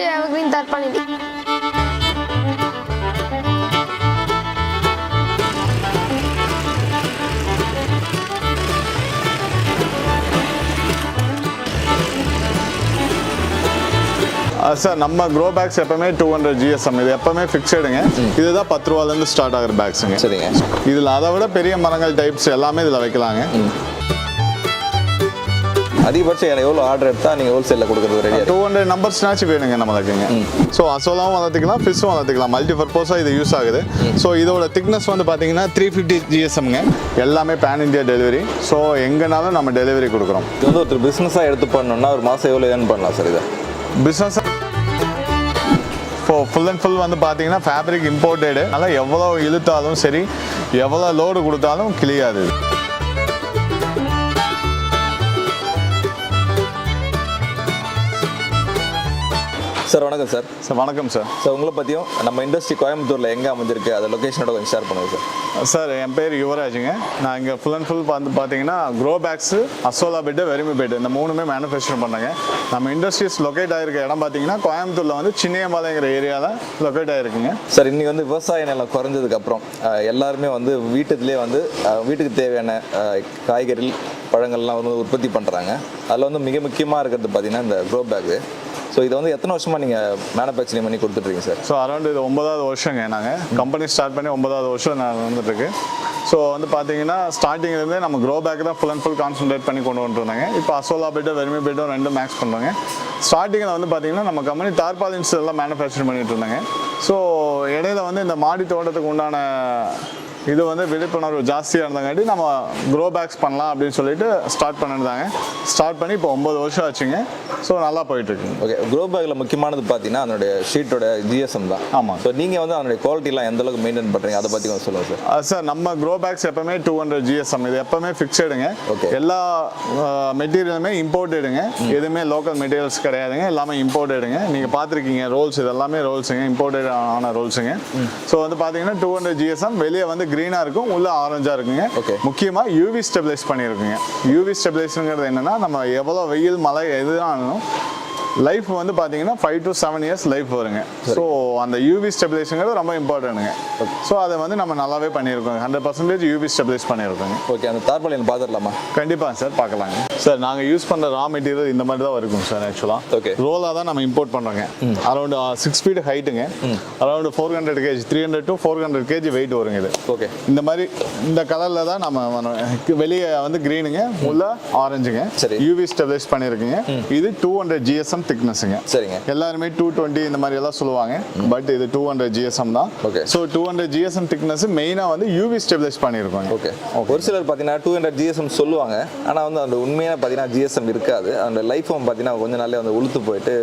Automotive Evergreen Tarpanidi. Sir நம்ம grow packs எப்பவுமே 200 GSM இது எப்பவுமே ஃபிக்ஸடுங்க. இதுதான் 10 ரூபாயிலேருந்து ஸ்டார்ட் ஆகிற பேக்ஸுங்க. சரிங்க. இதில் அதை விட பெரிய மரங்கள் டைப்ஸ் எல்லாமே இதில் வைக்கலாங்க. அதிகபட்சம் எவ்வளோ ஆர்டர் எடுத்தால் நீங்கள் ஹோல்சேலில் கொடுக்குறது ரெடி? 200 நம்பர்ஸ்னாச்சும் வேணுங்க நம்மளுக்குங்க. ஸோ அசோலாவும் வளர்த்துக்கலாம், ஃபிஷ்ஷும் வளர்த்துக்கலாம். மல்டி பர்பஸாக இது யூஸ் ஆகுது. ஸோ இதோட திக்னஸ் வந்து பார்த்தீங்கன்னா 350 GSMங்க. எல்லாமே பேன் இந்தியா டெலிவரி. ஸோ எங்கேனாலும் நம்ம டெலிவரி கொடுக்குறோம். இது வந்து ஒருத்தர் பிஸ்னஸாக எடுத்து பண்ணணும்னா ஒரு மாதம் எவ்வளோ ஏர்ன் பண்ணலாம் சார் இதை? பிஸ்னஸ் ஃபுல் அண்ட் ஃபுல் வந்து பார்த்தீங்கன்னா ஃபேப்ரிக் இம்போர்ட்டடு. அதனால் எவ்வளோ இழுத்தாலும் சரி, எவ்வளோ லோடு கொடுத்தாலும் கிளியாது. சார் வணக்கம் சார். சார் வணக்கம் சார். சார் உங்களை பற்றியும் நம்ம இண்டஸ்ட்ரி கோயம்புத்தூரில் எங்கே அமைஞ்சிருக்கு அதை லொக்கேஷனோட கொஞ்சம் ஷேர் பண்ணுங்கள் சார். சார் என் பேர் யுவராஜுங்க. நான் இங்கே ஃபுல் அண்ட் ஃபுல் வந்து பார்த்தீங்கன்னா grow bags, azolla bed, vermi bed இந்த மூணுமே மேனுஃபேக்சர் பண்ணாங்க. நம்ம இண்டஸ்ட்ரீஸ் லொக்கேட் ஆகிருக்க இடம் பார்த்தீங்கன்னா கோயம்புத்தூரில் வந்து சின்னையம்பாளையங்கிற ஏரியாவில் லொக்கேட் ஆகிருக்குங்க. சார் இன்றைக்கி வந்து விவசாய நிலம் குறைஞ்சதுக்கப்புறம் எல்லாருமே வந்து வீட்டுலேயே வந்து வீட்டுக்கு தேவையான காய்கறி பழங்கள்லாம் வந்து உற்பத்தி பண்ணுறாங்க. அதில் வந்து மிக முக்கியமாக இருக்கிறது பார்த்தீங்கன்னா இந்த க்ரோ பேக்கு. ஸோ இதை வந்து எத்தனை வருஷமாக நீங்கள் மேனுஃபேக்சரிங் பண்ணி கொடுத்துட்ருக்கீங்க சார்? ஸோ அரௌண்ட் இது 9வது வருஷங்க. நாங்கள் கம்பெனி ஸ்டார்ட் பண்ணி 9வது வருஷம் நான் வந்துட்டுருக்கு. ஸோ வந்து பார்த்தீங்கன்னா ஸ்டார்டிங்லேருந்தே நம்ம க்ரோ பேக் தான் ஃபுல் அண்ட் ஃபுல் கான்சன்ட்ரேட் பண்ணி கொண்டு வந்துருந்தாங்க. இப்போ அசோலா பெட்டு, வெரிமி பெட்டும் ரெண்டும் மேக்ஸ் பண்ணுறாங்க. ஸ்டார்டிங்கில் வந்து பார்த்தீங்கன்னா நம்ம கம்பெனி தார்பாலின்ஸ் எல்லாம் மேனுஃபேக்சர் பண்ணிட்டு இருந்தாங்க. ஸோ இடையில வந்து இந்த மாடி தோட்டத்துக்கு உண்டான இது வந்து விழிப்புணர்வு ஜாஸ்தியாக இருந்தாங்காட்டி நம்ம க்ரோ பேக்ஸ் பண்ணலாம் அப்படின்னு சொல்லிட்டு ஸ்டார்ட் பண்ணியிருந்தாங்க. ஸ்டார்ட் பண்ணி இப்போ 9 வருஷம் ஆச்சுங்க. ஸோ நல்லா போயிட்டுருக்குங்க. ஓகே. க்ரோ பேக்கில் முக்கியமானது பார்த்தீங்கன்னா அதனுடைய ஷீட்டோட GSM தான். ஆமாம். ஸோ நீங்கள் வந்து அதனுடைய குவாலிட்டிலாம் எந்த அளவுக்கு மெயின்டைன் பண்ணுறீங்க அதை பற்றி கொஞ்சம் சொல்லுங்கள் சார். சார் நம்ம க்ரோ பேக்ஸ் எப்பவுமே 200 GSM இது எப்பவுமே ஃபிக்ஸடுங்க. ஓகே. எல்லா மெட்டீரியலுமே இம்போர்ட்டடுங்க. எதுவுமே லோக்கல் மெட்டீரியல்ஸ் கிடையாதுங்க. எல்லாமே இம்போர்ட்டடுங்க. நீங்கள் பார்த்துருக்கீங்க ரோல்ஸ், இது எல்லாமே ரோல்ஸுங்க, இம்போர்ட்டட் ஆன ரோல்ஸுங்க. ஸோ வந்து பார்த்தீங்கன்னா 200 GSM வெளியே வந்து க்ரீனாக இருக்கும், உள்ள ஆரஞ்சாக இருக்குங்க. ஓகே. முக்கியமாக யூவி ஸ்டெபிலைஸ் பண்ணியிருக்குங்க. யூவி ஸ்டெபிலைஸுங்கிறது என்னென்னா நம்ம எவ்வளோ வெயில் மழை எதுனாலும் லைஃப் வந்து பார்த்தீங்கன்னா 5 to 7 years லைஃப் வருங்க. ஸோ அந்த யூவி ஸ்டெபிலைஸுங்கிறது ரொம்ப இம்பார்ட்டன்ட்டுங்க. ஸோ அதை வந்து நம்ம நல்லாவே பண்ணியிருக்கோங்க. 100% யூவி ஸ்டெபிலைஸ் பண்ணியிருக்கோங்க. ஓகே. அந்த தார்பாலின் பார்த்துடலாமா? கண்டிப்பாக சார், பார்க்கலாங்க. சார் நாங்கள் யூஸ் பண்ணுற ரா மெட்டீரியல் இந்த மாதிரி தான் இருக்கும் சார். ஆக்சுவலாக ஓகே ரோலாக தான் நம்ம இம்போர்ட் பண்ணுறோங்க. அரௌண்ட் 6 feet ஹைட்டுங்க. Around 400 kg, 300 to 400 kg weight வருங்க இது. ஓகே. இந்த மாதிரி இந்த கலரில் தான் நம்ம வெளியே வந்து க்ரீனுங்க, உள்ள ஆரஞ்சுங்க. சரி. யூவி ஸ்டெபிலைஸ் பண்ணியிருக்குங்க. இது 200 GSM திக்னஸ்ங்க. சரிங்க. எல்லாருமே 220 இந்த மாதிரி எல்லாம் சொல்லுவாங்க. பட் இது 200 GSM தான். ஓகே. ஸோ 200 GSM திக்னஸ் மெயினாக வந்து யூவி ஸ்டெபிலைஸ் பண்ணியிருக்கோங்க. ஓகே. ஒரு சிலர் பார்த்தீங்கன்னா 200 GSM சொல்லுவாங்க. ஆனால் வந்து அந்த உண்மையான பார்த்தீங்கன்னா GSM இருக்காது. அந்த லைஃபும் பார்த்தீங்கன்னா கொஞ்ச நாள்லேயே வந்து உளுத்து போயிட்டு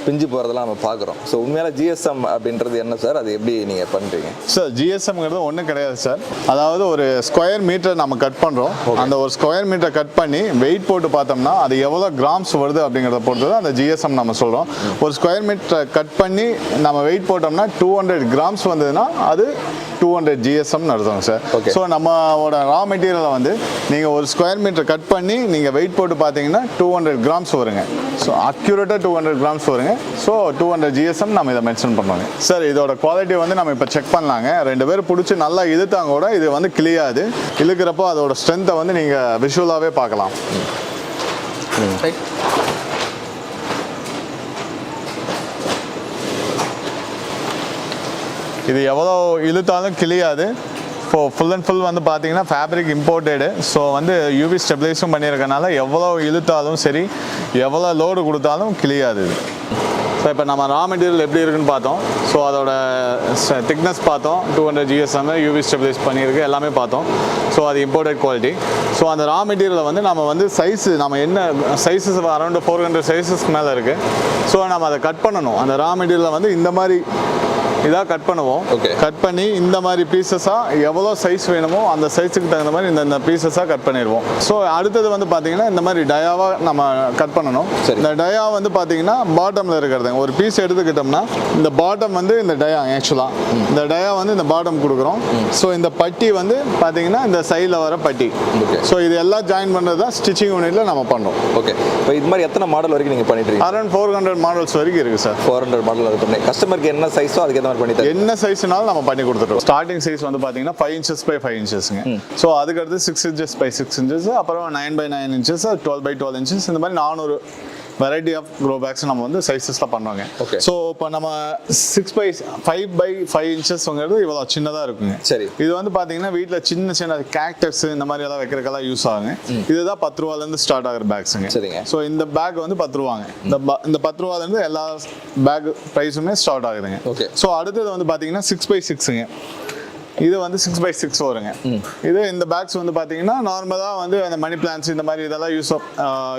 பிஞ்சு போகிறதெல்லாம் நம்ம பார்க்குறோம். ஸோ உண்மையான GSM அப்படின்றது என்ன சார்? அது எப்படி நீங்கள் பண்ணுறீங்க சார்? GSMங்கிறது ஒன்றும் கிடையாது சார். அதாவது ஒரு ஸ்கொயர் மீட்டர் நம்ம கட் பண்ணுறோம். அந்த ஒரு ஸ்கொயர் மீட்டர் கட் பண்ணி வெயிட் போட்டு பார்த்தோம்னா அது எவ்வளோ கிராம்ஸ் வருது அப்படிங்கிறத பொறுத்து தான் அந்த GSM நம்ம சொல்கிறோம். ஒரு ஸ்கொயர் மீட்டர் கட் பண்ணி நம்ம வெயிட் போட்டோம்னா 200 கிராம்ஸ் வந்ததுன்னா அது 200 GSMனு அர்த்தம் சார். ஸோ நம்மளோட ரா மெட்டீரியலை வந்து நீங்கள் ஒரு ஸ்கொயர் மீட்டர் கட் பண்ணி நீங்கள் வெயிட் போட்டு பார்த்தீங்கன்னா 200 கிராம்ஸ் வருங்க. ஸோ அக்யூரேட்டாக 200 கிராம்ஸ் வருங்க. ஸோ 200 GSM நம்ம இதை மென்ஷன் பண்ணுவாங்க சார். இதோட குவாலிட்டி வந்து நம்ம இப்போ செக் பண்ணலாங்க. 2 பேர் பிடிச்சி நல்லா இழுத்தாங்க கூட இது வந்து கிளியாது. இழுக்கிறப்போ அதோட ஸ்ட்ரென்த்தை வந்து நீங்கள் விஷுவலாகவே பார்க்கலாம். இது எவ்வளோ இழுத்தாலும் கிளியாது. இப்போ ஃபுல் அண்ட் ஃபுல் வந்து பார்த்தீங்கன்னா ஃபேப்ரிக் இம்போர்ட்டடு. ஸோ வந்து யூவி ஸ்டெபிலைஸும் பண்ணியிருக்கனால எவ்வளோ இழுத்தாலும் சரி, எவ்வளோ லோடு கொடுத்தாலும் கிளியாது. ஸோ இப்போ நம்ம ரா மெட்டீரியல் எப்படி இருக்குன்னு பார்த்தோம். ஸோ அதோட திக்னஸ் பார்த்தோம். 200 GSM யூவி ஸ்டெபிலைஸ் பண்ணியிருக்கு, எல்லாமே பார்த்தோம். ஸோ அது இம்போர்ட்டட் குவாலிட்டி. ஸோ அந்த ரா மெட்டீரியலை வந்து நம்ம வந்து சைஸு நம்ம என்ன சைஸஸ் அரௌண்ட் 400 சைஸஸ்க்கு மேலே இருக்குது. ஸோ நம்ம அதை கட் பண்ணணும். அந்த ரா மெட்டீரியலை வந்து இந்த மாதிரி இதாக கட் பண்ணுவோம். Okay. கட் பண்ணி இந்த மாதிரி பீசஸாக எவ்வளோ சைஸ் வேணுமோ அந்த சைஸுக்கு தகுந்த மாதிரி இந்த பீசஸாக கட் பண்ணிடுவோம். ஸோ அடுத்தது வந்து பார்த்தீங்கன்னா இந்த மாதிரி டயாவாக நம்ம கட் பண்ணணும். சரி. இந்த டயா வந்து பார்த்தீங்கன்னா பாட்டமில் இருக்கிறது ஒரு பீஸ் எடுத்துக்கிட்டோம்னா இந்த பாட்டம் வந்து இந்த டயா ஆக்சுவலாக இந்த டயா வந்து இந்த பாட்டம் கொடுக்குறோம். ஸோ இந்த பட்டி வந்து பார்த்தீங்கன்னா இந்த சைடில் வர பட்டி. Okay. ஸோ இது எல்லாம் ஜாயின் பண்ணுறது தான் ஸ்டிச்சிங் யூனிட்டில் நம்ம பண்ணுறோம். ஓகே. இப்போ இது மாதிரி எத்தனை மாடல் வரைக்கும் நீங்கள் பண்ணிட்டு இருக்கீங்க? அரௌண்ட் 400 மாடல்ஸ் வரைக்கும் இருக்குது சார். 400 மாடல் அது பண்ணி கஸ்டமருக்கு என்ன சைஸோ அதுக்கு ஏற்ற மாதிரி பண்ணி தரேன். என்ன சைஸ்னாலும் நம்ம பண்ணி கொடுத்துட்டோம். ஸ்டார்டிங் சைஸ் வந்து பார்த்தீங்கன்னா 5 inches by 5 inchesங்க. ஸோ அதுக்கடுத்து 6 inches by 6 inches, அப்புறம் 9 by 9 inches, 12 by 12 inches, இந்த மாதிரி 400 வெரைட்டி ஆஃப் க்ரோ பேக்ஸ் நம்ம வந்து சைஸஸில் பண்ணுவாங்க. Okay. ஸோ இப்போ நம்ம 6 by 5 by 5 inchesங்கிறது இவ்வளோ சின்னதாக இருக்குங்க. சரி. இது வந்து பார்த்தீங்கன்னா வீட்டில் சின்ன சின்ன கேக்டஸ் இந்த மாதிரி எல்லாம் வைக்கிறதுக்கெல்லாம் யூஸ் ஆகுங்க. இதுதான் 10 ரூபாலேருந்து ஸ்டார்ட் ஆகிற பேக்ஸுங்க. சரிங்க. ஸோ இந்த பேக் வந்து 10 ரூபாங்க. இந்த 10 ரூபாலேருந்து எல்லா பேக் ப்ரைஸுமே ஸ்டார்ட் ஆகுதுங்க. Okay. ஸோ அடுத்தது வந்து பார்த்தீங்கன்னா 6 by 6ங்க. இது வந்து 6 by 6 வருங்க. இது இந்த பேக்ஸ் வந்து பார்த்தீங்கன்னா நார்மலாக வந்து அந்த மணி பிளான்ஸ் இந்த மாதிரி இதெல்லாம்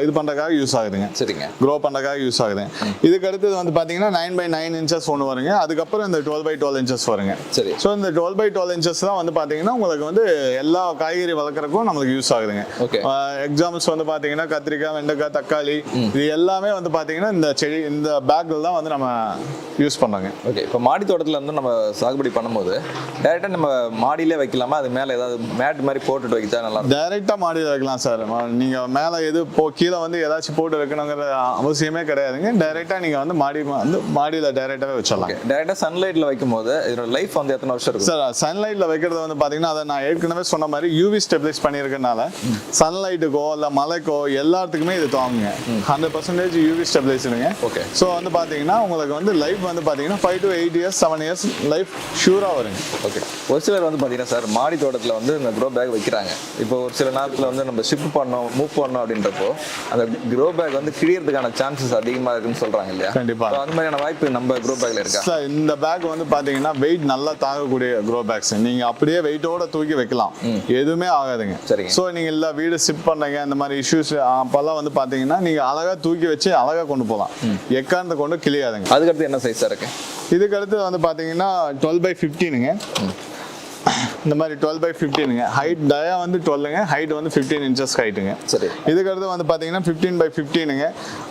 இது பண்ணுறதுக்காக யூஸ் ஆகுதுங்க. சரிங்க. க்ரோ பண்ணுறதுக்காக யூஸ் ஆகுதுங்க. இதுக்கு அடுத்தது வந்து பார்த்தீங்கன்னா 9 by 9 inches ஒன்று வருங்க. அதுக்கப்புறம் இந்த 12 by 12 inches வருங்க. சரி. ஸோ இந்த 12 by 12 inches தான் வந்து பார்த்தீங்கன்னா உங்களுக்கு வந்து எல்லா காய்கறி வளர்க்குறதுக்கும் நம்மளுக்கு யூஸ் ஆகுதுங்க. Okay. எக்ஸாம்பிள்ஸ் வந்து பார்த்தீங்கன்னா கத்திரிக்காய், வெண்டைக்காய், தக்காளி இது எல்லாமே வந்து பார்த்தீங்கன்னா இந்த செடி இந்த பேக்கில் தான் வந்து நம்ம யூஸ் பண்ணுறாங்க. ஓகே. இப்போ மாடி தோட்டத்தில் வந்து நம்ம சாகுபடி பண்ணும்போது டேரெக்டாக நம்ம மாடியிலே வைக்கலாமா? அது மேலே ஏதாவது மேட் மாதிரி போட்டுட்டு வைச்சா நல்லா இருக்கும்? டைரெக்டாக மாடியில் வைக்கலாம் சார். நீங்கள் மேலே கீழே வந்து ஏதாச்சும் போட்டு வைக்கணுங்கிற அவசியமே கிடையாதுங்க. டைரெக்டாக நீங்கள் வந்து மாடியில் டைரெக்டாகவே வச்சிடலாம். டேரெக்டாக சன்லைட்டில் வைக்கும் போது இதோட லைஃப் வந்து எத்தனை வருஷம் இருக்கும் சார்? சன்லைட்டில் வைக்கிறது வந்து பார்த்தீங்கன்னா அதை நான் ஏற்கனவே சொன்ன மாதிரி யூவி ஸ்டெபிலைஸ் பண்ணியிருக்கனால சன்லைட்டுக்கோ இல்லை மழைக்கோ எல்லாத்துக்குமே இது தாங்குங்க. 100% யூவி ஸ்டெபிலைஸருங்க. ஓகே. ஸோ வந்து பார்த்தீங்கன்னா உங்களுக்கு வந்து லைஃப் வந்து பார்த்தீங்கன்னா 5 to 8 years 7 years லைஃப் ஷூராக வருங்க. ஓகே. ஒரு சிலர் வந்து பார்த்தீங்கன்னா சார் மாடி தோட்டத்தில் வந்து இந்த க்ரோ பேக் வைக்கிறாங்க. இப்போ ஒரு சில நேரத்தில் வந்து நம்ம ஷிஃப்ட் பண்ணோம் மூவ் பண்ணோம் அப்படின்றப்போ அந்த க்ரோ பேக் வந்து கிழியறதுக்கான சான்சஸ் அதிகமாக இருக்குன்னு சொல்கிறாங்க இல்லையா? கண்டிப்பாக. அந்த மாதிரியான வாய்ப்பு நம்ம க்ரோ பேக்கில் இருக்கா? சார் இந்த பேக் வந்து பார்த்தீங்கன்னா வெயிட் நல்லா தாங்கக்கூடிய க்ரோ பேக்ஸ். நீங்கள் அப்படியே வெயிட்டோட தூக்கி வைக்கலாம், எதுவுமே ஆகாதுங்க. சரிங்க. ஸோ நீங்கள் இல்லை வீடு ஷிஃப்ட் பண்ணுறீங்க இந்த மாதிரி இஷ்யூஸ் அப்போல்லாம் வந்து பார்த்தீங்கன்னா நீங்கள் அழகாக தூக்கி வச்சு அழகாக கொண்டு போகலாம், எக்காரணத்தை கொண்டு கிளியாதுங்க. அதுக்கடுத்து என்ன சைஸாக இருக்கு? இதுக்கு அடுத்து வந்து பார்த்தீங்கன்னா 12 by 15ங்க. இந்த மாதிரி 12 by 15ங்க. ஹைட் டயா வந்து 12ங்க, ஹைட் வந்து 15 inches ஹைட்டுங்க. சரி. இதுக்கு அடுத்து வந்து பார்த்தீங்கன்னா 15 by 15ங்க.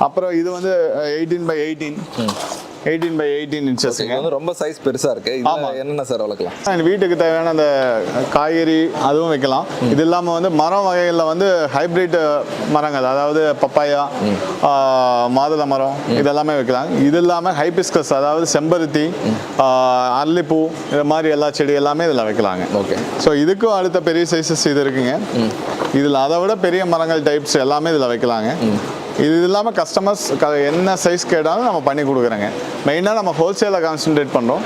அப்புறம் இது வந்து 18 by 18 inchesங்க. வந்து ரொம்ப சைஸ் பெருசா இருக்கு. இதுல என்னென்ன சார் வளர்க்கலாம்? வீட்டுக்கு தேவையான அந்த காய்கறி அதுவும் வைக்கலாம். இது இல்லாமல் வந்து மரம் வகைகளில் வந்து ஹைபிரிட் மரங்கள், அதாவது பப்பாயா, மாதுளை மரம் இதெல்லாமே வைக்கலாம். இது இல்லாமல் ஹைபிஸ்கஸ், அதாவது செம்பருத்தி, அரளிப்பூ இது மாதிரி எல்லா செடி எல்லாமே இதில் வைக்கலாங்க. ஓகே. ஸோ இதுக்கும் அடுத்த பெரிய சைஸஸ் இது இருக்குங்க. இதில் அதை விட பெரிய மரங்கள் டைப்ஸ் எல்லாமே இதில் வைக்கலாங்க. இது இல்லாமல் கஸ்டமர்ஸ் என்ன சைஸ் கேட்டாலும் நம்ம பண்ணி கொடுக்குறோங்க. மெயினாக நம்ம ஹோல்சேலில் கான்சென்ட்ரேட் பண்ணுறோம்,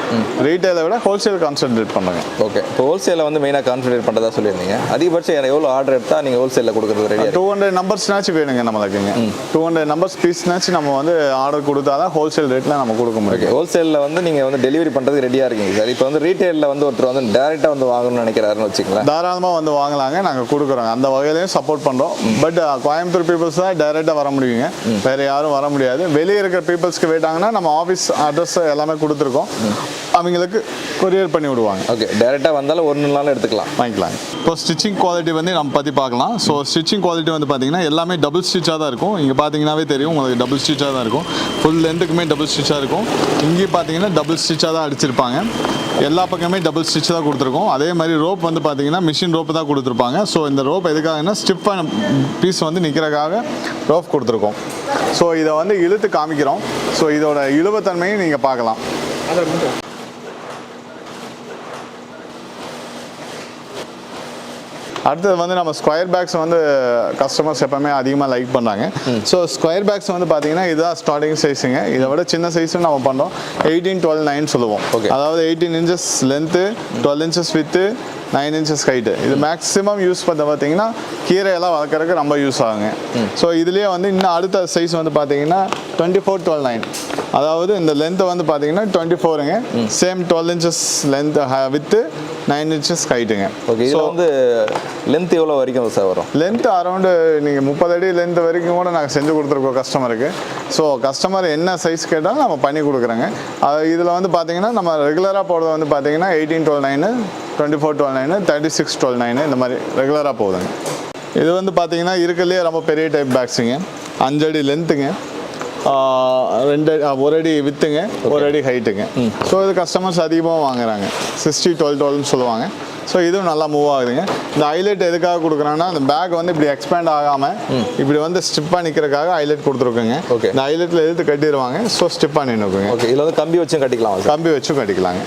ரீட்டைலை விட ஹோல்சேல் கான்சென்ட்ரேட் பண்ணுறோங்க. ஓகே. இப்போ ஹோல்சேலில் வந்து மெயினாக கான்சென்ட்ரேட் பண்ணுறதா சொல்லியிருந்தீங்க. அதிகபட்சம் எவ்வளோ ஆர்டர் எடுத்தால் நீங்கள் ஹோல்சேலில் கொடுக்குறது ரெடி? 200 நம்பர்ஸ்னாச்சும் வேணுங்க நம்மளுக்குங்க. 200 நம்பர்ஸ் பீஸ்னாச்சும் நம்ம வந்து ஆர்டர் கொடுத்தா தான் ஹோல்சேல் ரேட்டில் நம்ம கொடுக்க முடியும். ஹோல்சேலில் வந்து நீங்கள் வந்து டெலிவரி பண்ணுறதுக்கு ரெடியாக இருக்கீங்க சார். இப்போ வந்து ரீட்டைலில் வந்து ஒருத்தர் வந்து டேரெக்டாக வந்து வாங்கணும்னு நினைக்கிறாருன்னு வச்சுக்கலாம், தாராளமாக வந்து வாங்கலாங்க. நாங்கள் கொடுக்குறோங்க, அந்த வகையிலையும் சப்போர்ட் பண்ணுறோம். பட் கோயம்புத்தூர் பீப்புள்ஸ் தான் டைரெக்டாக வர முடியுங்க, வேறு யாரும் வர முடியாது. வெளியே இருக்கிற பீப்புள்ஸ்க்கு வேட்டாங்கன்னா நம்ம ஆஃபீஸ் அட்ரஸ் எல்லாமே கொடுத்துருக்கோம், அவங்களுக்கு கொரியர் பண்ணி விடுவாங்க. ஓகே. டேரெக்டாக வந்தாலும் ஒரு நாள் எடுத்துக்கலாம், வாங்கிக்கலாம். இப்போ ஸ்டிச்சிங் குவாலிட்டி வந்து நம்ம பற்றி பார்க்கலாம். ஸோ ஸ்டிச்சிங் குவாலிட்டி வந்து பார்த்தீங்கன்னா எல்லாமே டபுள் ஸ்டிச்சாக தான் இருக்கும். இங்கே பார்த்தீங்கன்னாவே தெரியும் உங்களுக்கு டபுள் ஸ்டிச்சாக தான் இருக்கும். ஃபுல் லென்த்துக்குமே டபுள் ஸ்டிச்சாக இருக்கும். இங்கேயும் பார்த்தீங்கன்னா டபுள் ஸ்டிச்சாக தான் அடிச்சிருப்பாங்க. எல்லா பக்கமே டபுள் ஸ்டிச் தான் கொடுத்துருக்கோம். அதே மாதிரி ரோப் வந்து பார்த்தீங்கன்னா மிஷின் ரோப்பு தான் கொடுத்துருப்பாங்க. ஸோ இந்த ரோப் எதுக்காகனா ஸ்டிஃபான பீஸ் வந்து நிற்கிறதுக்காக ரோப் கொடுத்துருக்கோம். ஸோ இதை வந்து இழுத்து காமிக்கிறோம். ஸோ இதோட இழுவத்தன்மையும் நீங்கள் பார்க்கலாம். அடுத்தது வந்து நம்ம ஸ்கொயர் பேக்ஸ் வந்து கஸ்டமர்ஸ் எப்பவுமே அதிகமாக லைக் பண்ணுறாங்க. ஸோ ஸ்கொயர் பேக்ஸ் வந்து பார்த்தீங்கன்னா இதுதான் ஸ்டார்டிங் சைஸுங்க. இதை விட சின்ன சைஸும் நம்ம பண்ணுறோம். 18, 12, 9 சொல்லுவோம். அதாவது 18 inches length, 12 inches with, 9 inches height. இது மேக்ஸிமம் யூஸ் பண்ண பார்த்தீங்கன்னா கீரையெல்லாம் வளர்க்குறதுக்கு ரொம்ப யூஸ் ஆகுங்க. ஸோ இதுலேயே வந்து இன்னும் அடுத்த சைஸ் வந்து பார்த்தீங்கன்னா 24, 12, 9. அதாவது இந்த லென்த்து வந்து பார்த்தீங்கன்னா 24ங்க. Same 12 inches length with, 9 inches ஹைட்டுங்க. Okay, இதில் வந்து லென்த் எவ்வளோ வரைக்கும் சார் வரும்? லென்த் அரௌண்டு நீங்கள் 30 அடி லென்த் வரைக்கும் கூட நாங்கள் செஞ்சு கொடுத்துருக்கோம் கஸ்டமருக்கு. ஸோ கஸ்டமர் என்ன சைஸ் கேட்டாலும் நம்ம பண்ணி கொடுக்குறோங்க. இதில் வந்து பார்த்தீங்கன்னா நம்ம ரெகுலராக போடுறது வந்து பார்த்தீங்கன்னா 18-12-9, 24-12-9, 36-12-9 இந்த மாதிரி ரெகுலராக போகுதுங்க. இது வந்து பார்த்தீங்கன்னா இருக்கிறதுலே ரொம்ப பெரிய டைப் பேக்ஸுங்க. 5 அடி லென்த்துங்க, 1 அடி வித்துங்க, 1 அடி ஹைட்டுங்க. ஸோ இது கஸ்டமர்ஸ் அதிகமாக வாங்குறாங்க. 60-12-12ன்னு சொல்லுவாங்க. ஸோ இதுவும் நல்லா மூவ் ஆகுதுங்க. இந்த ஹைலைட் எதுக்காக கொடுக்குறாங்கன்னா அந்த பேக் வந்து இப்படி எக்ஸ்பேண்ட் ஆகாமல் இப்படி வந்து ஸ்டிப்பாக நிற்கிறதுக்காக ஹைலைட் கொடுத்துருக்குங்க. ஓகே, இந்த ஹைலைட்டில் எடுத்து கட்டிடுவாங்க. ஸோ ஸ்டிப்பாக நின்றுக்குங்க. ஓகே, இதில் வந்து கம்பி வச்சும் கட்டிக்கலாம். கம்பி வச்சும் கட்டிக்கலாங்க.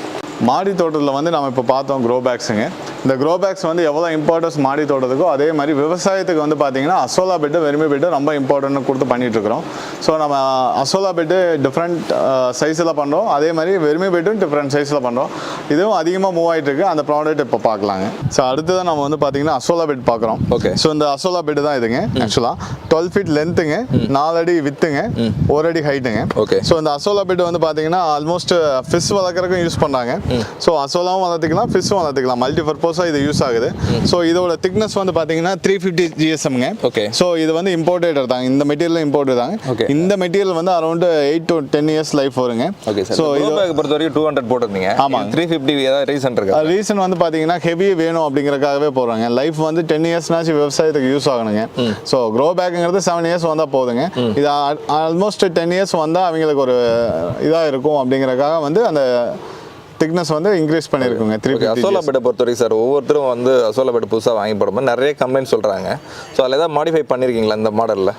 மாடி தோட்டத்தில் வந்து நம்ம இப்போ பார்த்தோம் க்ரோ பேக்ஸுங்க. இந்த க்ரோ பேக்ஸ் வந்து எவ்வளோ இம்பார்ட்டன்ஸ் மாடி தோட்டத்துக்கோ அதே மாதிரி விவசாயத்துக்கு வந்து பார்த்தீங்கன்னா அசோலா பெட்டு, வெர்மி பெட்டு ரொம்ப இம்பார்ட்டன்ட் கொடுத்து பண்ணிகிட்ருக்குறோம். ஸோ நம்ம அசோலா பெட்டு டிஃப்ரெண்ட் சைஸில் பண்ணுறோம், அதே மாதிரி வெர்மி பெட்டும் டிஃப்ரெண்ட் சைஸில் பண்ணுறோம். இதுவும் அதிகமாக மூவ் ஆகிட்டு இருக்கு. அந்த ப்ராடக்ட் இப்போ பார்க்கலாங்க. ஸோ அடுத்ததான் நம்ம வந்து பார்த்தீங்கன்னா அசோலா பெட் பார்க்குறோம். ஓகே, ஸோ இந்த அசோலா பெட்டு தான் இதுங்க. ஆக்சுவலாக 12 feet லென்த்துங்க, 4 அடி வித்துங்க, 1 அடி ஹைட்டுங்க. ஓகே, ஸோ இந்த அசோலா பெட் வந்து பார்த்தீங்கன்னா ஆல்மோஸ்ட் ஃபிஷ் வளர்க்குறதுக்கும் யூஸ் பண்ணுறாங்க. ஸோ அசோலாவும் வளர்த்துக்கலாம், ஃபிஷ்ஷும் வளர்த்துக்கலாம். மல்டி பர்பஸாக இது யூஸ் ஆகுது. ஸோ இதோட திக்னஸ் வந்து பார்த்தீங்கன்னா 350 GSMங்க. ஓகே, ஸோ இது வந்து இம்போர்ட்டட் தாங்க. இந்த மெட்டீரியல் இம்போர்ட்டட் தாங்க. ஓகே, இந்த மெட்டீரியல் வந்து அரௌண்ட் 8 to 10 years லைஃப் வருங்க. Okay sir. ஸோ இது பொறுத்த வரைக்கும் 200 போட்டிருந்தீங்க. ஆமாம், 350 ஏதாவது ரீசன் இருக்கா? ரீசன் வந்து பார்த்தீங்கன்னா ஹெவி வேணும் அப்படிங்கிறதுக்காகவே போகிறாங்க. லைஃப் வந்து 10 yearsனாச்சும் விவசாயத்துக்கு யூஸ் ஆகணுங்க. ஸோ க்ரோ பேக்குங்கிறது 7 years வந்தால் போதுங்க. இது ஆல்மோஸ்ட் 10 years வந்தால் அவங்களுக்கு ஒரு இதாக இருக்கும் அப்படிங்கிறதுக்காக வந்து அந்த திக்னஸ் வந்து இன்க்ரீஸ் பண்ணியிருக்குங்க. 350. அசோலா பெட்டை பொறுத்த வரைக்கும் சார் ஒவ்வொருத்தரும் வந்து அசோலா பெட் புதுசாக வாங்கி போடும்போது நிறைய கம்ப்ளைண்ட் சொல்கிறாங்க. ஸோ அதில் ஏதாவது மாடிஃபை பண்ணியிருக்கீங்களா இந்த மாடலில்?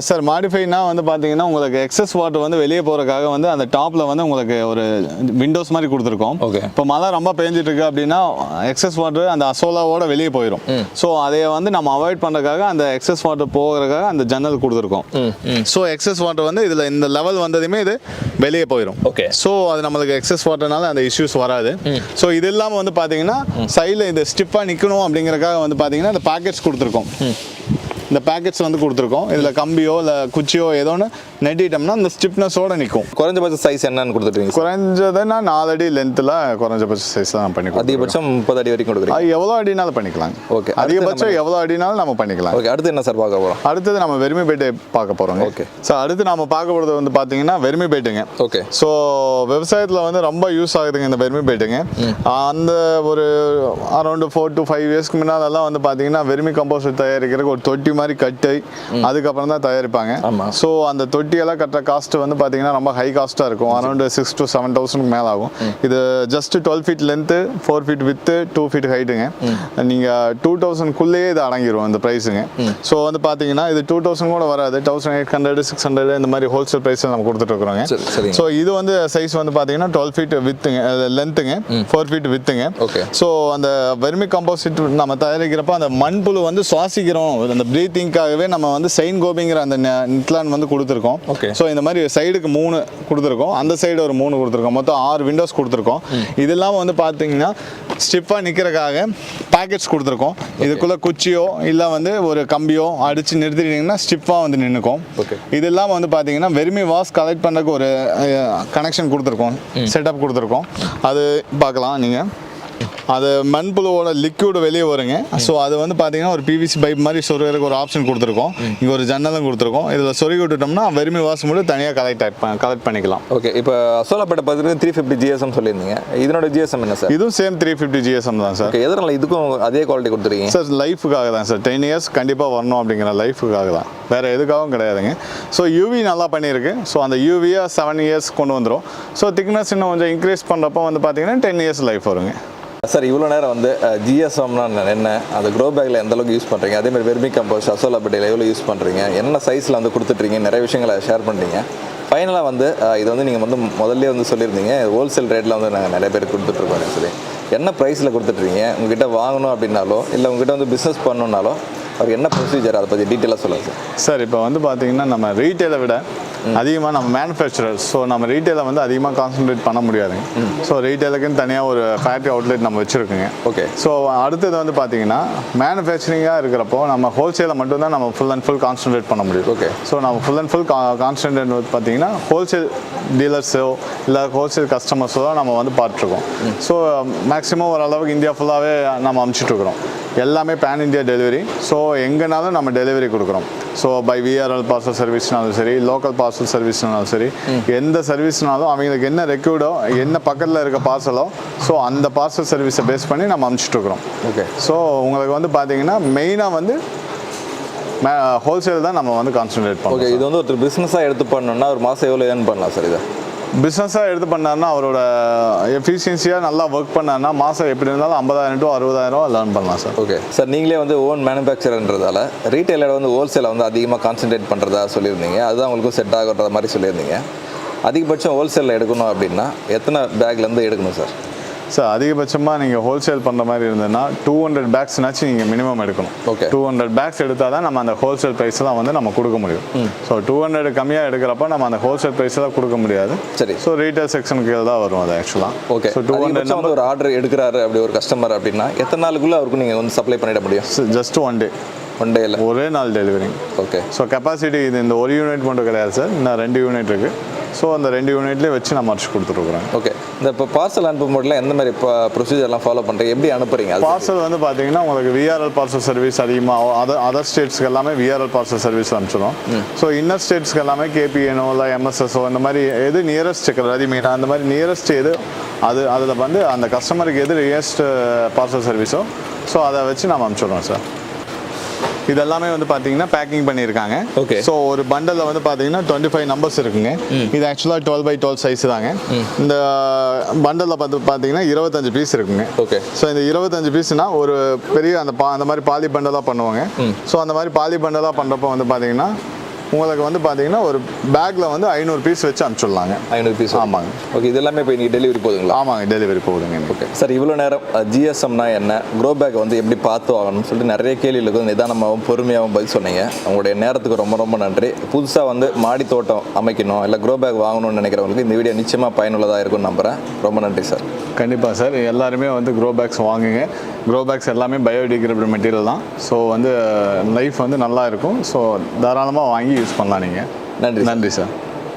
சார் மாடிஃபைனா வந்து பார்த்தீங்கன்னா உங்களுக்கு எக்ஸஸ் வாட்டர் வந்து வெளியே போகிறதுக்காக வந்து அந்த டாப்பில் வந்து உங்களுக்கு ஒரு விண்டோஸ் மாதிரி கொடுத்துருக்கோம். ஓகே, இப்போ மழை ரொம்ப பேஞ்சிட்டு இருக்கு அப்படின்னா எக்ஸஸ் வாட்டர் அந்த அசோலாவோட வெளியே போயிடும். ஸோ அதை வந்து நம்ம அவாய்ட் பண்ணுறதுக்காக அந்த எக்ஸஸ் வாட்டர் போகிறதுக்காக அந்த ஜன்னல் கொடுத்துருக்கோம். ஸோ எக்ஸஸ் வாட்டர் வந்து இதில் இந்த லெவல் வந்ததுமே இது வெளியே போயிடும். ஓகே, ஸோ அது நம்மளுக்கு எக்ஸஸ் வாட்டர்னால அந்த இஷ்யூஸ் வராது. ஸோ இது இல்லாமல் வந்து பார்த்தீங்கன்னா சைடில் இது ஸ்டிப்பாக நிற்கணும் அப்படிங்கிறதுக்காக வந்து பார்த்தீங்கன்னா இந்த பேக்கெட்ஸ் கொடுத்துருக்கோம். இந்த பேக்கெட்ஸ் வந்து கொடுத்துருக்கோம். இதில் கம்பியோ இல்லை குச்சியோ ஏதோ ஒன்று நெட்டிட்டோம்னா இந்த ஸ்டிப்னஸோட நிற்கும். குறைஞ்சபட்ச சைஸ் என்னன்னு கொடுத்துருக்கீங்க? குறைஞ்சதுன்னா 4 அடி லென்த்தில் குறைஞ்சபட்ச சைஸ் தான் பண்ணி கொடுக்குறோம். அதிகபட்சம் 30 அடி வரைக்கும் கொடுக்குறீங்க. எவ்வளோ அடினாலும் பண்ணிக்கலாம். ஓகே, அதிகபட்சம் எவ்வளோ அடினாலும் நம்ம பண்ணிக்கலாம். ஓகே, அடுத்து என்ன சார் பார்க்க போகிறோம்? அடுத்தது நம்ம வெர்மி பெட்டை பார்க்க போகிறோம். ஓகே, ஸோ அடுத்து நம்ம பார்க்க போகிறது வந்து பார்த்தீங்கன்னா வெர்மி பெட்டுங்க. ஓகே, ஸோ விவசாயத்தில் வந்து ரொம்ப யூஸ் ஆகுதுங்க இந்த வெர்மி பெட்டுங்க. அந்த ஒரு அரௌண்ட் 4 to 5 yearsக்கு முன்னாலெல்லாம் வந்து பார்த்தீங்கன்னா வெர்மி கம்போஸ்ட் தயாரிக்கிறதுக்கு ஒரு தொட்டி மாதிரி கட்டி அதுக்கப்புறம் தான் தயாரிப்பாங்க. ஸோ அந்த தொட்டியெல்லாம் கட்டுற காஸ்ட் வந்து பார்த்தீங்கன்னா ரொம்ப ஹை காஸ்ட்டாக இருக்கும். அரௌண்ட் 6,000 to 7,000 மேலே ஆகும். இது just 12 feet length, 4 feet with, 2 feet ஹைட்டுங்க. நீங்கள் 2,000க்குள்ளேயே இது அடங்கிடும் இந்த ப்ரைஸுங்க. ஸோ வந்து பார்த்தீங்கன்னா இது 2,000 கூட வராது. 1,800, 600 இந்த மாதிரி ஹோல்சேல் ப்ரைஸில் நம்ம கொடுத்துட்ருக்குறோங்க. ஸோ இது வந்து சைஸ் வந்து பார்த்தீங்கன்னா 12 feet வித்துங்க, லென்த்துங்க, 4 feet வித்துங்க. ஓகே, ஸோ அந்த வெர்மி கம்போசிட் நம்ம தயாரிக்கிறப்ப அந்த மண்புழு வந்து சுவாசிக்கிறோம், அந்த ப்ரீத்திங்காகவே நம்ம வந்து செயின் கோபிங்கிற அந்த நிட்லான் வந்து கொடுத்துருக்கோம். ஓகே, ஸோ இந்த மாதிரி சைடுக்கு 3 கொடுத்துருக்கோம், அந்த சைடு ஒரு 3 கொடுத்துருக்கோம், மொத்தம் 6 விண்டோஸ் கொடுத்துருக்கோம். இது இல்லாமல் வந்து பார்த்தீங்கன்னா ஸ்டிஃபாக நிற்கிறதுக்காக பேக்கெட்ஸ் கொடுத்துருக்கோம். இதுக்குள்ளே குச்சியோ இல்லை வந்து ஒரு கம்பியோ அடித்து நிறுத்திட்டீங்கன்னா ஸ்டிஃபாக வந்து நின்றுக்கும். ஓகே, இது இல்லாமல் வந்து பார்த்தீங்கன்னா வெர்மி வாஷ் கலெக்ட் பண்ணுறதுக்கு ஒரு கனெக்ஷன் கொடுத்துருக்கோம், செட்டப் கொடுத்துருக்கோம். அது பார்க்கலாம் நீங்கள். அது மண்புழுவோட லிக்விட் வெளியே வருங்க. ஸோ அது வந்து பார்த்தீங்கன்னா ஒரு பிவிசி பைப் மாதிரி சொருகிறதுக்கு ஒரு ஆப்ஷன் கொடுத்துருக்கோம். இங்கே ஒரு ஜன்னலும் கொடுத்துருக்கோம். இதில் சொருகி விட்டுட்டோம்னா வெர்மி வாஷ் மட்டும் தனியாக கலெக்ட் பண்ணிக்கலாம். ஓகே, இப்போ அசோலா பெட்டை பார்த்தீங்கன்னா 350 GSM சொல்லியிருந்தீங்க. இதனோட GSM என்ன சார்? இதுவும் சேம் 350 GSM தான் சார். எதனால இதுக்கும் அதே குவாலிட்டி கொடுத்துருக்கீங்க சார்? லைஃபுக்காக தான் சார். 10 years கண்டிப்பாக வரணும் அப்படிங்கிற லைஃபுக்காக தான், வேறு எதுக்காகவும் கிடையாதுங்க. ஸோ யூவி நல்லா பண்ணியிருக்கு. ஸோ அந்த யூவியை 7 years கொண்டு வந்துடும். ஸோ திக்னஸ் இன்னும் கொஞ்சம் இன்க்ரீஸ் பண்ணுறப்போ வந்து பார்த்தீங்கன்னா 10 years லைஃப் வருங்க. சார் இவ்வளோ நேரம் வந்து ஜிஎஸ்எம்னா என்ன, அந்த க்ரோ பேக்கில் எந்த அளவுக்கு யூஸ் பண்ணுறீங்க, அதேமாதிரி வெர்மி கம்போஸ்ட் அசோலா பெட்டையில் எவ்வளோ யூஸ் பண்ணுறீங்க, என்ன சைஸில் வந்து கொடுத்துட்றீங்க, நிறைய விஷயங்களை ஷேர் பண்ணுறீங்க. ஃபைனலாக வந்து இது வந்து நீங்கள் வந்து முதல்ல வந்து சொல்லியிருந்தீங்க ஹோல்சேல் ரேட்டில் வந்து நாங்கள் நிறைய பேர் கொடுத்துட்ருக்கோம் சொல்லி. என்ன ப்ரைஸில் கொடுத்துட்றீங்க? உங்ககிட்ட வாங்கணும் அப்படின்னாலோ இல்லை உங்ககிட்ட வந்து பிஸ்னஸ் பண்ணணுன்னாலோ அவர் என்ன ப்ரொசீஜர் அதை பற்றி டீட்டெயிலாக சொல்லுங்கள் சார். சார் இப்போ வந்து பார்த்தீங்கன்னா நம்ம ரீட்டெயிலை விட அதிகமாக நம்ம மேனுஃபேக்சரர், ஸோ நம்ம ரீட்டெயிலை வந்து அதிகமாக கான்சன்ட்ரேட் பண்ண முடியாதுங்க. ஸோ ரீட்டெயிலுக்குன்னு தனியாக ஒரு ஃபேக்ட்ரி அவுட்லெட் நம்ம வச்சுருக்கோங்க. ஓகே. ஸோ அடுத்தது வந்து பார்த்தீங்கன்னா மேனுஃபேக்சரிங்காக இருக்கிறப்போ நம்ம ஹோல்சேலை மட்டும்தான் நம்ம ஃபுல் அண்ட் ஃபுல் கான்சன்ட்ரேட் பண்ண முடியும். ஓகே. ஸோ நம்ம ஃபுல் அண்ட் ஃபுல் கான்சன்ட்ரேட் வந்து பார்த்தீங்கன்னா ஹோல்சேல் டீலர்ஸோ இல்லை ஹோல்சேல் கஸ்டமர்ஸோ தான் நம்ம வந்து பார்த்துருக்கோம். ஸோ மேக்ஸிமம் ஓரளவுக்கு இந்தியா ஃபுல்லாகவே நம்ம அமுச்சிட்ருக்குறோம். எல்லாமே பேன் இந்தியா டெலிவரி. ஸோ எங்கேனாலும் நம்ம டெலிவரி கொடுக்குறோம். ஸோ பை விஆர்எல் பார்சல் சர்வீஸ்னாலும் சரி, லோக்கல் பார்சல் சர்வீஸ்னாலும் சரி, எந்த சர்வீஸ்னாலும் அவங்களுக்கு என்ன ரெக்யூர்டோ, என்ன பக்கத்தில் இருக்க பார்சலோ, ஸோ அந்த பார்சல் சர்வீஸை பேஸ் பண்ணி நம்ம அமுச்சிட்ருக்குறோம். ஓகே. ஸோ உங்களுக்கு வந்து பார்த்தீங்கன்னா மெயினாக வந்து ஹோல்சேல் தான் நம்ம வந்து கான்சன்ட்ரேட் பண்ணுவோம். ஓகே. இது வந்து ஒருத்தர் பிஸ்னஸாக எடுத்து பண்ணணும்னா ஒரு மாதம் எவ்வளோ ஏர்ன் பண்ணலாம் சார் இதை? பிஸ்னஸாக எடுத்து பண்ணாருன்னா அவரோட எஃபிஷியன்சியாக நல்லா ஒர்க் பண்ணாருன்னா மாதம் எப்படி இருந்தாலும் 50,000 to 60,000 லேர்ன் பண்ணலாம் சார். Okay sir. நீங்களே வந்து ஓன் மேனுஃபேக்சர்ன்றதால ரீட்டைலர் வந்து ஹோல்சேலை வந்து அதிகமாக கான்சென்ட்ரேட் பண்ணுறதா சொல்லியிருந்தீங்க. அதுதான் உங்களுக்கும் செட் ஆகுற மாதிரி சொல்லியிருந்தீங்க. அதிகபட்சம் ஹோல்சேலில் எடுக்கணும் அப்படின்னா எத்தனை பேக்லேருந்து எடுக்கணும் சார்? சார் அதிகபட்சமாக நீங்கள் ஹோல்சேல் பண்ணுற மாதிரி இருந்ததுன்னா 200 பேக்ஸ்னாச்சும் நீங்கள் மினிமம் எடுக்கணும். ஓகே. 200 பேக்ஸ் எடுத்தால் தான் நம்ம அந்த ஹோல்சேல் ப்ரைஸ்லாம் வந்து நம்ம கொடுக்க முடியும். ஸோ 200 கம்மியாக எடுக்கிறப்ப நம்ம அந்த ஹோல்சேல் ப்ரைஸ்லாம் கொடுக்க முடியாது. சரி. ஸோ ரீட்டைல் செக்ஷனுக்கு தான் வரும் அது ஆக்சுவலாக. ஓகே. ஸோ 200 வந்து ஒரு ஆர்டர் எடுக்கிறாரு அப்படி ஒரு கஸ்டமர் அப்படின்னா எத்தனை நாளுக்குள்ளே அவருக்கு நீங்கள் வந்து சப்ளை பண்ணிட முடியும்? Just 1 day. 1 day. ஒரே நாள் டெலிவரி. ஓகே. ஸோ கெப்பாசிட்டி இது இந்த ஒரு யூனிட் மட்டும் கிடையாது சார், இன்னும் 2 யூனிட் இருக்குது. ஸோ அந்த 2 யூனிட்லேயே வச்சு நம்ம அடிச்சு கொடுத்துருக்குறோம். ஓகே. இந்த இப்போ பார்சல் அனுப்பும் போதுலாம் எந்த மாதிரி ப்ரொசீஜர்லாம் ஃபாலோ பண்ணுறீங்க, எப்படி அனுப்புறீங்க? பார்சல் வந்து பார்த்தீங்கன்னா உங்களுக்கு விஆர்எல் பார்சல் சர்வீஸ் அதிகமாக அதர் ஸ்டேட்ஸ்க்கு எல்லாமே விஆர்எல் பார்சல் சர்வீஸ் அனுப்பிச்சிடும். ஸோ இன்னர் ஸ்டேட்ஸ்க்கு எல்லாமே கேபிஎன்ஓ இல்லை எம்எஸ்எஸ்ஓ இந்த மாதிரி எது நியரஸ்ட் ரெடிமேட் அந்த மாதிரி நியரஸ்ட் எது அதில் வந்து அந்த கஸ்டமருக்கு எது நியரஸ்ட் பார்சல் சர்வீஸோ ஸோ அதை வச்சு நம்ம அனுப்பிச்சிடுறோம் சார். இதெல்லாமே வந்து பார்த்தீங்கன்னா பேக்கிங் பண்ணியிருக்காங்க. ஓகே. ஸோ ஒரு பண்டலில் வந்து பார்த்தீங்கன்னா 25 நம்பர்ஸ் இருக்குங்க. இது ஆக்சுவலாக 12x12 சைஸ் தாங்க. இந்த பண்டலில் பார்த்தீங்கன்னா 25 பீஸ் இருக்குங்க. ஓகே. ஸோ இந்த 25 பீஸ்னா ஒரு பெரிய அந்த மாதிரி பாலி பண்டலாக பண்ணுவாங்க. ஸோ அந்த மாதிரி பாலி பண்டலாக பண்ணுறப்போ வந்து பார்த்தீங்கன்னா உங்களுக்கு வந்து பார்த்தீங்கன்னா ஒரு பேக்கில் வந்து 500 பீஸ் வச்சு அனுப்பிச்சிடலாங்க. 500 பீஸ். ஆமாங்க. ஓகே. இது எல்லாமே இப்போ நீங்கள் டெலிவரி போகுதுங்களா? ஆமாங்க, டெலிவரி போகுதுங்க. Okay sir. இவ்வளோ நேரம் ஜிஎஸ்எம்னா என்ன, க்ரோ பேக் வந்து எப்படி பார்த்து வாங்கணும்னு சொல்லிட்டு நிறைய கேள்விகளுக்கு நிதானமாகவும் பொறுமையாகவும் பதில் சொன்னீங்க. உங்களுடைய நேரத்துக்கு ரொம்ப ரொம்ப நன்றி. புதுசாக வந்து மாடி தோட்டம் அமைக்கணும் இல்லை க்ரோ பேக் வாங்கணும்னு நினைக்கிறவங்களுக்கு இந்த வீடியோ நிச்சயமாக பயனுள்ளதாக இருக்கும்னு நம்புகிறேன். ரொம்ப நன்றி சார். கண்டிப்பாக சார். எல்லாருமே வந்து க்ரோ பேக்ஸ் வாங்குங்க. க்ரோ பேக்ஸ் எல்லாமே பயோடிகிரேடபிள் மெட்டீரியல் தான். ஸோ வந்து லைஃப் வந்து நல்லா இருக்கும். ஸோ தாராளமாக வாங்கி யூஸ் பண்ணலாம் நீங்கள். நன்றி. நன்றி சார்.